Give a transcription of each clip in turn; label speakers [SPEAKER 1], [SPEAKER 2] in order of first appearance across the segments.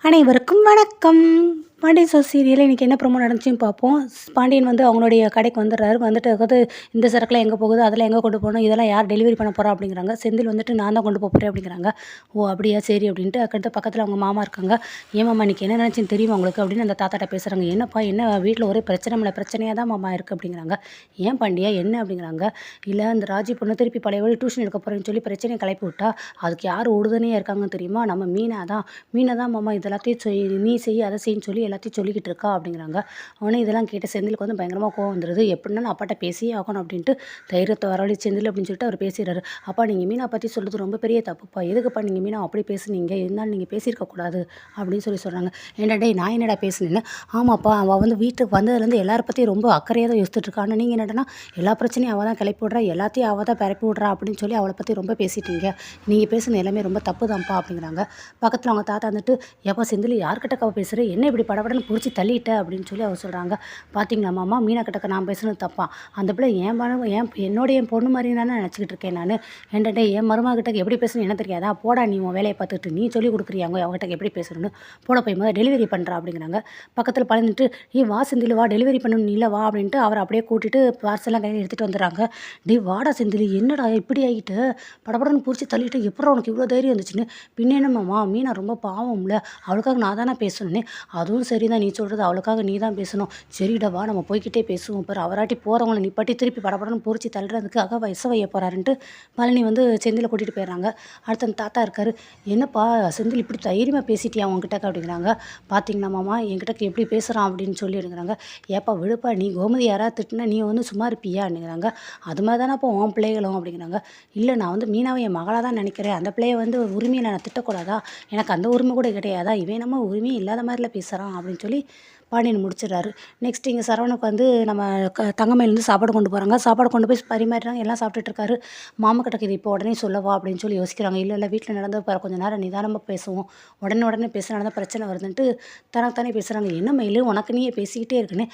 [SPEAKER 1] அனைவருக்கும் வணக்கம். பாண்டியன் ஸ்டோர்ஸ் சீரியல்ல இன்றைக்கி என்ன ப்ரோமோ நடந்துச்சுன்னு பார்ப்போம். பாண்டியன் வந்து அவங்களுடைய கடைக்கு வந்துடுறாரு. வந்துட்டு இந்த சரக்குலாம் எங்கே போகுது, அதெல்லாம் எங்கே கொண்டு போகணும், இதெல்லாம் யார் டெலிவரி பண்ண போகிறா அப்படிங்கிறாங்க. செந்தில் வந்துட்டு நான் தான் கொண்டு போகிறேன் அப்படிங்கிறாங்க. ஓ அப்படியா, சரி அப்படின்ட்டு. அதுக்கடுத்து பக்கத்தில் அவங்க மாமா இருக்காங்க. ஏன் மாமா இன்றைக்கி என்ன நினச்சின்னு தெரியுமா உங்களுக்கு அப்படின்னு அந்த தாத்தாட்ட பேசுகிறாங்க. என்னப்பா என்ன வீட்டில் ஒரே பிரச்சனையாக தான் மாமா இருக்குது அப்படிங்கிறாங்க. ஏன் பாண்டியா என்ன அப்படிங்கிறாங்க. இல்லை அந்த ராஜி பொண்ணு திருப்பி பழையபடி டியூஷன் எடுக்க போகிறேன்னு சொல்லி பிரச்சனையை கிளப்பி விட்டா அதுக்கு யார் உறுதுணையாக இருக்காங்கன்னு தெரியுமா, நம்ம மீனா தான் மாமா இதெல்லாத்தையும் நீ செய் அதை செய்யின்னு சொல்லி எல்லாத்தையும் சொல்லிக்கிட்டு இருக்கா அப்படிங்கிறாங்க. அவனே இதெல்லாம் கேட்ட செந்திலுக்கு வந்து பயங்கரமாக கோவம் வந்துடுது. எப்படினாலும் அப்பாட்ட பேசியே ஆகணும் அப்படின்ட்டு தைரியத்தை வரவழி செந்தில் அப்படின்னு சொல்லிட்டு அவர் பேசுகிறாரு. அப்பா நீங்கள் மீனா பற்றி சொல்கிறது ரொம்ப பெரிய தப்புப்பா, எதுக்குப்பா நீங்கள் மீனா அப்படி பேசுனீங்க, இருந்தாலும் நீங்கள் பேசியிருக்கக்கூடாது அப்படின்னு சொல்கிறாங்க. ஏன்டா டேய் நான் என்னடா பேசுனேன்னு. ஆமாப்பா அவள் வந்து வீட்டுக்கு வந்ததுலேருந்து எல்லாரை பற்றியும் ரொம்ப அக்கறையாக தான் யோசிச்சுட்டு இருக்கா. ஆனால் நீங்கள் என்னடனா எல்லா பிரச்சனையும் அவள் தான் கிளப்பி விட்றா, எல்லாத்தையும் அவள் தான் பரப்பி விட்றா அப்படின்னு சொல்லி அவளை பற்றி ரொம்ப பேசிட்டீங்க. நீங்கள் பேசுன எல்லாமே ரொம்ப தப்பு தான்ப்பா அப்படிங்கிறாங்க. பக்கத்தில் அவங்க தாத்தா வந்துட்டு எப்போ செந்தில் யார்கிட்ட கவ பேசுகிற, என்ன இப்படி படபடன்னு பிடிச்சி தள்ளிட்ட அப்படின்னு சொல்லி அவர் சொல்கிறாங்க. பார்த்தீங்களா மாமா, மீனா கிட்டக்க நான் பேசுனது தப்பா, அந்த பிள்ளை என் பொண்ணு மாதிரி தானே நினச்சிக்கிட்டு இருக்கேன் நான். ஏன்டா என் மருமகிட்ட எப்படி பேசணும் என்ன தெரியாதா, போடா நீ உன் வேலையை பார்த்துட்டு நீ சொல்லி கொடுக்குறியாங்க அவங்ககிட்ட எப்படி பேசணும்னு, போட போய் முதல்ல டெலிவரி பண்ணுறா அப்படிங்கிறாங்க. பக்கத்தில் பழந்துட்டு வா செந்தில் வா டெலிவரி பண்ணணும் இல்லை வா அப்படின்ட்டு அவரை அப்படியே கூட்டிட்டு பார்சலாம் கையில் எடுத்துகிட்டு வந்துடுறாங்க. வாடா செந்தில் என்னடா இப்படி ஆகிட்டு படபடன்னு பிடிச்சி தள்ளிட்டு எப்பறம் உனக்கு இவ்வளோ தைரியம் வந்துச்சுன்னு. பின்ன என்னம்மாம்மா மீனா ரொம்ப பாவம்ல, அவளுக்காக நான் தானே பேசணுன்னே. அதுவும் சரி தான் நீ சொல்கிறது, அவளுக்காக நீ தான் பேசணும். சரிடவா நம்ம போய்கிட்டே பேசுவோம் பாரு, அவராட்டி போகிறவங்களை நிப்பாட்டி திருப்பி படப்படன்னு பொறிச்சு தள்ளுறதுக்காக வயச வைய போகிறாருன்ட்டு பழனி வந்து செந்திலை கூட்டிகிட்டு போயிடுறாங்க. அடுத்த அந்த தாத்தா இருக்காரு. என்னப்பா செந்தில் இப்படி தைரியமாக பேசிட்டியா உங்ககிட்ட அப்படிங்கிறாங்க. பார்த்தீங்கன்னா மாமா என்கிட்ட எப்படி பேசுகிறான் அப்படின்னு சொல்லி எடுக்கிறாங்க. ஏப்பா விழுப்பா, நீ கோமதி யாராவது திட்டுனா நீ வந்து சும்மா இருப்பியா அப்படிங்கிறாங்க. அது மாதிரி தானே அப்போ உன் பிள்ளைகளும் அப்படிங்கிறாங்க. இல்லை நான் வந்து மீனாவை என் மகளாக தான் நினைக்கிறேன், அந்த பிள்ளையை வந்து உரிமையில் நான் திட்டக்கூடாதா, எனக்கு அந்த உரிமை கூட கிடையாதா, இவன் நம்ம உரிமையே இல்லாத மாதிரிலாம் பேசுகிறான் அப்படின்னு சொல்லி பாண்டியன் முடிச்சிடுறாரு. நெக்ஸ்ட் இங்கே சரவணுக்கு வந்து நம்ம தங்கமயிலேருந்து சாப்பாடு கொண்டு போகிறாங்க. சாப்பாடு கொண்டு போய் பரிமாறுறாங்க. எல்லாம் சாப்பிட்டுட்டு இருக்காரு. மாமக்கிட்டக்கு இது இப்போ உடனே சொல்லவா அப்படின்னு சொல்லி யோசிக்கிறாங்க. இல்லை வீட்டில் நடந்த கொஞ்சம் நேரம் நிதானமாக பேசுவோம், உடனே பேசுனா தான் பிரச்சனை வருதுன்ட்டு தனக்குத்தானே பேசுகிறாங்க. என்ன மயில் உனக்கு நீயே பேசிக்கிட்டே இருக்குன்னு.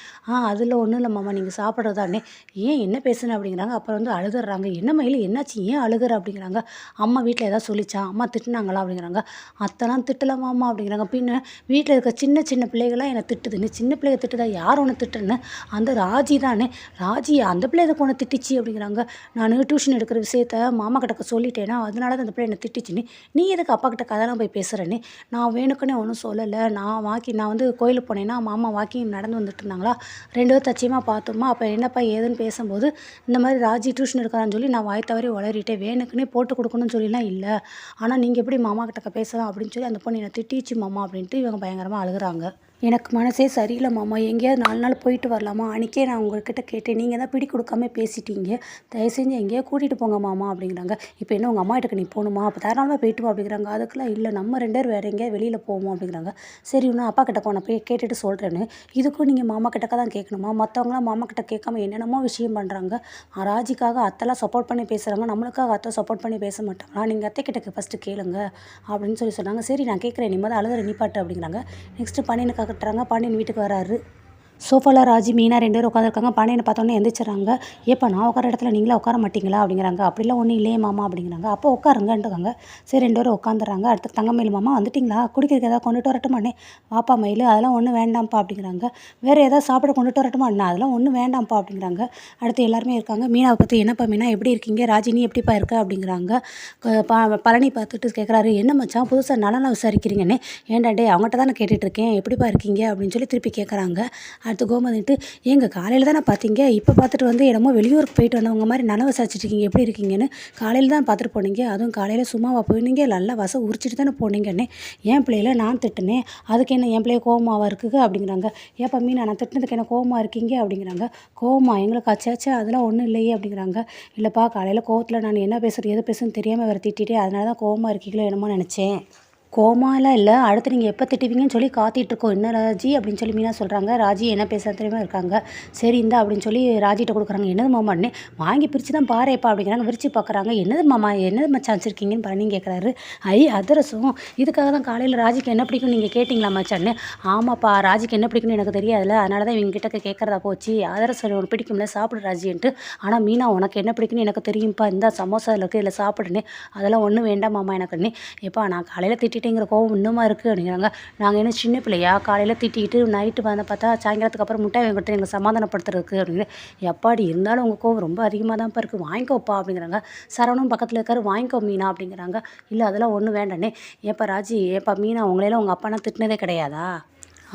[SPEAKER 1] அதில் ஒன்றும் இல்லை மாமா, நீங்கள் சாப்பிட்றதானே, ஏன் என்ன பேசுனேன் அப்படிங்கிறாங்க. அப்புறம் வந்து அழுதுறாங்க. என்ன மயில் என்னாச்சு ஏன் அழுகுற அப்படிங்கிறாங்க. அம்மா வீட்டில் ஏதாவது சொல்லிச்சா, அம்மா திட்டுனாங்களா அப்படிங்கிறாங்க. அத்தெல்லாம் திட்டலாமாம்மா அப்படிங்கிறாங்க. பின்ன வீட்டில் இருக்க சின்ன பிள்ளைகள்லாம் என்னை திட்டுதுன்னு, சின்ன பிள்ளைய திட்டுதா, யார் ஒன்று திட்டுன்னு, அந்த ராஜி தானே, ராஜி அந்த பிள்ளை எதுக்கு ஒன்று திட்டிச்சு அப்படிங்கிறாங்க. நான் டியூஷன் எடுக்கிற விஷயத்த மாமா கிட்ட சொல்லிட்டேன்னா அதனால தான் அந்த பிள்ளை என்னை திட்டிச்சுன்னு, நீ எதுக்கு அப்பா கிட்ட கதெல்லாம் போய் பேசுகிறேன்னு. நான் வேணுக்குன்னே ஒன்றும் சொல்லலை, நான் வந்து கோயிலுக்கு போனேன்னா மாமா வாக்கிங் நடந்து வந்துட்டு இருந்தாங்களா, 2 பேரும் தச்சியமாக பார்த்தோமா, அப்போ என்னப்பா ஏதுன்னு பேசும்போது இந்த மாதிரி ராஜி டியூஷன் எடுக்கிறான்னு சொல்லி நான் வாய் தவறி வளரிட்டேன், வேணுக்குன்னே போட்டு கொடுக்கணும்னு சொல்லிலாம் இல்லை, ஆனால் நீங்கள் எப்படி மாமா கிட்ட பேசலாம் அப்படின்னு சொல்லி அந்த பொண்ணு என்னை திட்டிச்சு மாமா அப்படின்ட்டு இவங்க பயங்கரமாக அழுகுறாங்க. எனக்கு மனசே சரியில்லை மாமா, எங்கேயாவது 4 நாள் போயிட்டு வரலாமா, அன்றைக்கே நான் உங்கள்கிட்ட கேட்டேன், நீங்கள் தான் பிடி கொடுக்காம பேசிட்டீங்க, தயவு செஞ்சு எங்கேயா கூட்டிகிட்டு போங்க மாமா அப்படிங்கிறாங்க. இப்போ என்ன உங்கள் அம்மா கிட்ட நீ போகணுமா, அப்போ தாராளமாக போயிட்டு வா அப்படிங்கிறாங்க. அதுக்கெல்லாம் இல்லை, நம்ம 2 பேர் வேறு எங்கேயா வெளியில் போவோம் அப்படிங்கிறாங்க. சரி இன்னும் அப்பா கிட்ட போன போய் கேட்டுட்டு சொல்கிறேன்னு. இதுக்கும் நீங்கள் மாமா கிட்டக்க தான் கேட்கணுமா, மற்றவங்களாம் மாமா கிட்ட கேட்காம என்னென்னமோ விஷயம் பண்ணுறாங்க. ராஜிக்காக அத்தெல்லாம் சப்போர்ட் பண்ணி பேசுகிறாங்க, நம்மளுக்காக அத்தை சப்போர்ட் பண்ணி பேச மாட்டாங்களா, நீங்கள் அத்தை கிட்ட ஃபஸ்ட்டு கேளுங்க அப்படின்னு சொல்லி சொன்னாங்க. சரி நான் கேட்குறேன், நீ முதல்ல அழுகிற நிப்பாட்டு அப்படிங்கிறாங்க. நெக்ஸ்ட்டு பண்ணினுக்கு கட்டுறாங்க. பாண்டியன் வீட்டுக்கு வராரு. சோஃபாவில் ராஜி மீனா 2 பேரும் உட்காந்துருக்காங்க. பாண்டியனை பார்த்தோன்னே எந்திரிச்சிடறாங்க. ஏப்பா நான் உட்கார இடத்துல நீங்களே உட்கார மாட்டீங்களா அப்படிங்கிறாங்க. அப்படிலாம் ஒன்றும் இல்லையே மாமா அப்படிங்கிறாங்க. அப்போ உட்காருங்கன்ட்டுக்காங்க. சரி 2 பேரும் உட்காந்துறாங்க. அடுத்து தங்கமயில் மாமா வந்துட்டிங்களா, குடிக்கிறதுக்கு ஏதாவது கொண்டுட்டு வரட்டுமாண்ணே, வாப்பா மயில் அதெல்லாம் ஒன்றும் வேண்டாம்ப்பா அப்படிங்கிறாங்க. வேறு ஏதாவது சாப்பிட கொண்டுட்டு வரட்டுமா அண்ணா, அதெல்லாம் ஒன்றும் வேண்டாம்ப்பா அப்படிங்கிறாங்க. அடுத்து எல்லாருமே இருக்காங்க. மீனாவை பற்றி என்னப்பா மீனா எப்படி இருக்கீங்க, ராஜி நீ எப்படிப்பா இருக்க அப்படிங்கிறாங்க. பழனி பார்த்துட்டு கேட்குறாரு, என்ன மச்சான் புதுசாக நலனை விசாரிக்கிறீங்கன்னே. ஏன்டா டே அவங்ககிட்ட தான் நான் கேட்டுட்ருக்கேன், எப்படிப்பா இருக்கீங்க அப்படின்னு சொல்லி திருப்பி கேட்குறாங்க. அடுத்து கோமதிட்டு ஏங்க காலையில் தானே பார்த்தீங்க, இப்போ பார்த்துட்டு வந்து என்னமோ வெளியூருக்கு போயிட்டு வந்தவங்க மாதிரி நனவை விசாரிச்சிட்ருக்கீங்க, எப்படி இருக்கீங்கன்னு. காலையில் தான் பார்த்துட்டு போனீங்க, அதுவும் காலையில் சும்மாவா போனீங்க, நல்லா வசம் உரிச்சிட்டு தானே போனீங்கன்னே. என் பிள்ளையில நான் திட்டுனேன், அதுக்கு என்ன என் பிள்ளைய கோவமாக இருக்குது அப்படிங்கிறாங்க. ஏப்பா மீனா நான் திட்டினதுக்கு என்ன கோவமாக இருக்கீங்க அப்படிங்கிறாங்க. கோவமா எங்களுக்கு ஆச்சாச்சா அதெல்லாம் ஒன்றும் இல்லையே அப்படிங்கிறாங்க. இல்லைப்பா காலையில் கோவத்தில் நான் என்ன பேசுகிறது எது பேசுன்னு தெரியாமல் வேறு திட்டிகிட்டே அதனால தான் கோவமாக இருக்கீங்களோ என்னமோ நினச்சேன். கோமாலாம் இல்லை, அடுத்து நீங்கள் எப்போ திட்டுவீங்கன்னு சொல்லி காத்திட்ருக்கோம் என்ன ராஜி அப்படின்னு சொல்லி மீனா சொல்கிறாங்க. ராஜி என்ன பேச தெரியுமா இருக்காங்க. சரி இந்தா அப்படின்னு சொல்லி ராஜிகிட்ட கொடுக்குறாங்க. என்னது மாமான்னு வாங்கி பிரித்து தான் பாருப்பா அப்படிங்கிறாங்க. விரிச்சு பார்க்குறாங்க. என்னது மாமா என்னது மச்சான் வச்சுருக்கீங்கன்னு பழனி கேட்குறாரு. அதிரசம், இதுக்காக தான் காலையில் ராஜிக்கு என்ன பிடிக்கும் நீங்கள் கேட்டிங்களா மச்சான்னு. ஆமாப்பா ராஜிக்கு என்ன பிடிக்கும்னு எனக்கு தெரியாதுல்ல, அதனால தான் இவங்க கிட்ட கேட்குறதா போச்சு, அதிரசம் உனக்கு பிடிக்கும்ல சாப்பிடு ராஜின்ட்டு. ஆனால் மீனா உனக்கு என்ன பிடிக்குன்னு எனக்கு தெரியும்ப்பா, இந்த சமோசா இருக்குது இல்லை சாப்பிடுன்னு, அதெல்லாம் ஒன்றும் வேண்டாம் மாமா எனக்குன்னு. எப்பா நான் காலையில் திட்டிட்டு பண்ணிட்டேங்கிற கோவம் இன்னுமா இருக்குது அப்படிங்கிறாங்க. நாங்கள் என்ன சின்ன பிள்ளையா காலையில் திட்டிக்கிட்டு நைட்டு வந்து பார்த்தா சாயங்காலத்துக்கு அப்புறம் முட்டாய் வாங்கி கொடுத்து எங்களை சமாதானப்படுத்துறதுக்கு அப்படின்னு. எப்பாடி இருந்தாலும் உங்கள் கோவம் ரொம்ப அதிகமாக தான்ப்பா இருக்குது, வாங்கிக்கோப்பா அப்படிங்கிறாங்க. சரவணும் பக்கத்தில் இருக்காரு, வாங்கிக்கோ மீனா அப்படிங்கிறாங்க. இல்லை அதெல்லாம் ஒன்றும் வேண்டானே. ஏப்பா ராஜி, ஏப்பா மீனா, உங்களையெல்லாம் உங்கள் அப்பானா திட்டினதே கிடையாதா?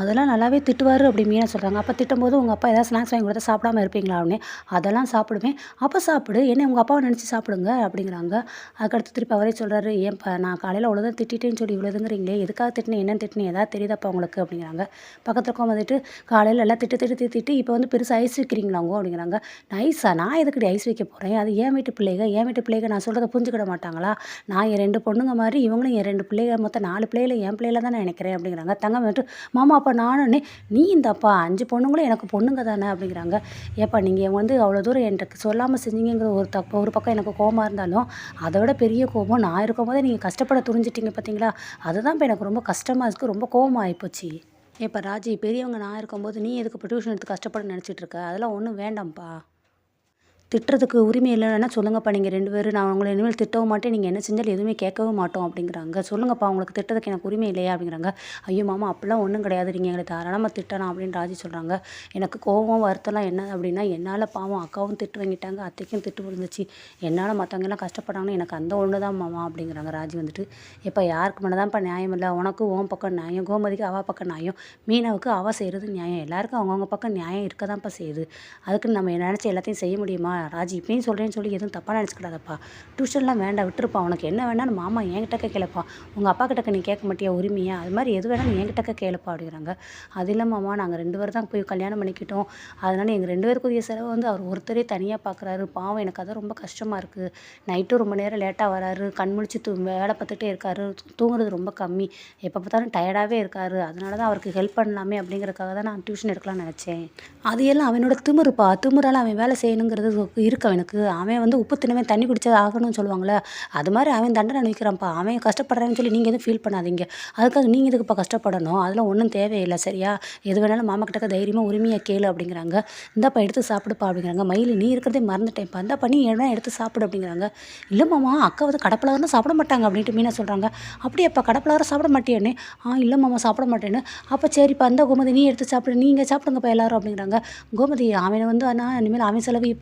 [SPEAKER 1] அதெல்லாம் நல்லாவே திட்டுவார் அப்படி மீனா சொல்கிறாங்க. அப்போ திட்டும்போது உங்கள் அப்பா ஏதாவது ஸ்நாக்ஸ் வாங்கி கொடுத்தா சாப்பிடாம இருப்பீங்களா அப்படின்னு. அதெல்லாம் சாப்பிடுவேன். அப்போ சாப்பிடு, என்ன உங்கள் அப்பாவை நினச்சி சாப்பிடுங்க அப்படிங்கிறாங்க. அதுக்கடுத்து திருப்பி அவரே சொல்கிறாரு, ஏன்ப்பா நான் காலையில் அவ்வளோதான் திட்டிட்டேன்னு சொல்லி இவ்வளோதுங்கிறீங்களே, எதுக்காக திட்டினேன், என்னன்னு திட்டினேன், ஏதாவது தெரியுதாப்பா உங்களுக்கு அப்படிங்கிறாங்க. பக்கத்தில் உட்காந்துட்டு காலையில் எல்லாம் திட்டு திட்டு திட்டு திட்டு இப்போ வந்து பெருசாக ஐஸ் வைக்கிறீங்களாங்கோ அப்படிங்கிறாங்க. ஐஸா, நான் எதுக்கடி ஐஸ் வைக்க போகிறேன், அது என் வீட்டு பிள்ளைங்க நான் சொல்கிறத புரிஞ்சுக்கிட மாட்டாங்களா? நான் என் 2 பொண்ணுங்க மாதிரி இவங்களும் என் 2 பிள்ளைங்க, மொத்தம் 4 பிள்ளைகளை என் பிள்ளையில தான் நான் நினைக்கிறேன் அப்படிங்கிறாங்க. தங்கம் வந்துட்டு, மாமா அப்போ நானும் நீ இந்தாப்பா 5 பொண்ணுங்களும் எனக்கு பொண்ணுங்க தானே அப்படிங்கிறாங்க. ஏப்பா நீங்கள் வந்து அவ்வளோ தூரம் என்கிட்ட சொல்லாமல் செஞ்சீங்கிற ஒரு பக்கம் எனக்கு கோவமாக இருந்தாலும், அதை விட பெரிய கோபம் நான் இருக்கும்போதே நீங்கள் கஷ்டப்பட துணிஞ்சிட்டீங்க பார்த்தீங்களா, அதுதான் இப்போ எனக்கு ரொம்ப கஷ்டமாக இருக்குது, ரொம்ப கோவமாக ஆகிப்போச்சு. ஏப்பா ராஜி, பெரியவங்க நான் இருக்கும்போது நீ எதுக்கு இப்போ டியூஷன் எடுத்து கஷ்டப்பட நினச்சிட்டு இருக்க, அதெல்லாம் ஒன்றும் வேண்டாம்ப்பா. திட்டுறதுக்கு உரிமை இல்லைன்னா சொல்லுங்கப்பா, நீங்கள் 2 பேரும் நான் உங்களை இனிமேல் திட்டவும் மாட்டேன், நீங்கள் என்ன செஞ்சாலும் எதுவுமே கேட்கவும் மாட்டோம் அப்படிங்கிறாங்க. சொல்லுங்கப்பா, உங்களுக்கு திட்டுறதுக்கு எனக்கு உரிமை இல்லையா அப்படிங்கிறாங்க. ஐயோ மாமா, அப்படிலாம் ஒன்றும் கிடையாது, நீங்கள் எங்களை தாராளமாக திட்டலாம் அப்படின்னு ராஜி சொல்கிறாங்க. எனக்கு கோவம் வருத்தம்லாம் என்ன அப்படின்னா, என்னால் பாவம் அக்காவும் திட்டு வாங்கிட்டாங்க, அத்தைக்கும் திட்டு விழுந்துச்சு, என்னால் மற்றவங்கெல்லாம் கஷ்டப்பட்டாங்கன்னு எனக்கு அந்த ஒன்று தான் மாமா அப்படிங்கிறாங்க. ராஜி வந்துட்டு, எப்போ யாருக்கு மேலே தான்ப்பா நியாயம் இல்லை, உனக்கு உன் பக்கம் நியாயம், கோமதிக்கு அவள் பக்கம் நியாயம், மீனாவுக்கு அவள் செய்கிறது நியாயம், எல்லாருக்கும் அவங்கவுங்க பக்கம் நியாயம் இருக்க தான்ப்பா செய்யுது. அதுக்குன்னு நம்ம நினச்சி எல்லாத்தையும் செய்ய முடியுமா? ராஜி, இப்பயும் சொல்கிறேன்னு சொல்லி எதுவும் தப்பாக நினச்சிக்கிடாதப்பா, டியூஷன்லாம் வேண்டாம், விட்டுருப்பா, உனக்கு என்ன வேணாலும் மாமா என்கிட்ட கேட்கலப்பா, உங்கள் அப்பா கிட்டக்க நீ கேட்க மாட்டியா உரிமையா, அது மாதிரி எது வேணாலும் என்கிட்ட கேளுப்பா அப்படிங்கிறாங்க. அது இல்லை மாமா, நாங்கள் 2 பேர் தான் போய் கல்யாணம் பண்ணிக்கிட்டோம், அதனால் எங்கள் 2 பேருக்குரிய செலவு வந்து அவர் ஒருத்தரே தனியாக பார்க்குறாரு, பாவம் எனக்கு அதான் ரொம்ப கஷ்டமாக இருக்குது, நைட்டும் ரொம்ப நேரம் லேட்டாக வராரு, கண் முழிச்சு வேலை பார்த்துட்டே இருக்காரு, தூங்குறது ரொம்ப கம்மி, எப்போ பார்த்தாலும் டயர்டாகவே இருக்காரு, அதனால தான் அவருக்கு ஹெல்ப் பண்ணலாமே அப்படிங்கிறதுக்காக தான் நான் டியூஷன் எடுக்கலாம்னு நினச்சேன். அது எல்லாம் அவனோட திமிருப்பா, திமிரால் அவன் வேலை செய்யணுங்கிறது இருக்கு அவனுக்கு. அவன் வந்து உப்பு தின்னவன் தண்ணி குடிச்சா ஆகணும்னு சொல்லுவாங்களே, அது மாதிரி அவன் தண்டனை அனுபவிக்கிறான்ப்பா. அவன் கஷ்டப்படுறான்னு சொல்லி நீங்கள் எதுவும் ஃபீல் பண்ணாதீங்க, அதுக்காக நீங்கள் எதுக்குப்பா கஷ்டப்படணும், அதெல்லாம் ஒன்றும் தேவையில்லை சரியா, எது வேணாலும் மாமா கிட்டக்க தைரியமாக உரிமையாக கேளு அப்படிங்கிறாங்க. இந்தாப்பா எடுத்து சாப்பிடுப்பா அப்படிங்கிறாங்க. மயில், நீ இருக்கிறதே மறந்துட்டேன்ப்பா, இந்தாப்பா நீ என்ன எடுத்து சாப்பிடு அப்படிங்கிறாங்க. இல்லை மாமா, அக்கா வந்து கடப்பலவரம் சாப்பிட மாட்டாங்க அப்படின்ட்டு மீனா சொல்கிறாங்க. அப்படியேப்பா, கடப்பலவரம் சாப்பிட மாட்டேன்னு? இல்லை மாமா சாப்பிட மாட்டேன்னு. அப்போ சரிப்பா, அந்த கோமதி நீ எடுத்து சாப்பிடு, நீங்கள் சாப்பிடுங்கப்பா எல்லாரும் அப்படிங்கிறாங்க. கோமதி, அவனை வந்து ஆனால் இனிமேல் அவன் செலவு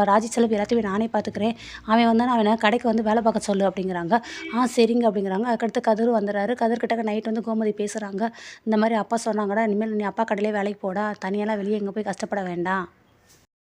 [SPEAKER 1] ராஜி செலவு எல்லாத்தையுமே நானே பார்த்துக்கிறேன், அவன் வந்தானே அவனை கடைக்கு வந்து வேலை பார்க்க சொல்லு அப்படிங்கிறாங்க. சரிங்க அப்படிங்கிறாங்க. அதுக்கடுத்து கதிர் வந்துடுறாரு. கதிர்கிட்ட நைட் வந்து கோமதி பேசுகிறாங்க. இந்த மாதிரி அப்பா சொன்னாங்கடா, இனிமேல் நீ அப்பா கடையிலே வேலைக்கு போடா, தனியெல்லாம் வெளியே எங்கே போய் கஷ்டப்பட வேண்டாம்.